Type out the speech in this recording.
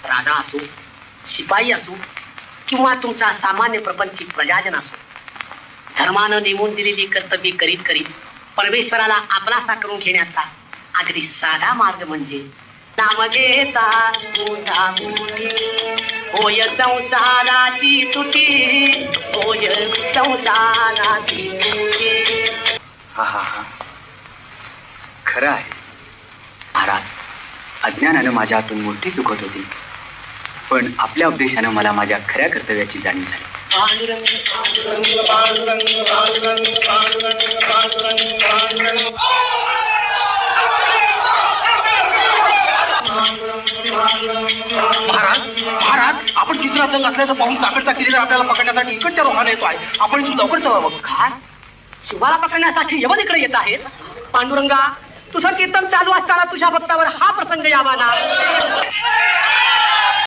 राजा असो, शिपाई असो किंवा तुमचा सामान्य प्रपंचिक प्रजाजन असो, धर्मानं नेमून दिलेली कर्तव्ये करीत करीत परमेश्वराला आपलासा करून घेण्याचा अगदी साधा मार्ग म्हणजे नाम घेता मोठा मोठी, होय संसाराची तुटी, होय संसाराची तुटी. हा हा हा, खरं आहे महाराज. अज्ञानानं माझ्या हातून मोठी चुकत होती, पण आपल्या उपदेशानं मला माझ्या खऱ्या कर्तव्याची जाणीव झाली. महाराज महाराज, आपण चित्रात दंग असल्याचं पाहून काकडचा किल्लेदार आपल्याला पकडण्यासाठी इकडच्या रोहाने येतो आहे. आपण इथून लवकर चलावं. काय शुभाला पकडण्यासाठी यवन इकडे येत आहेत? पांडुरंगा, तुझं कीर्तन चालू असताना तुझ्या भक्तावर हा प्रसंग यावा ना.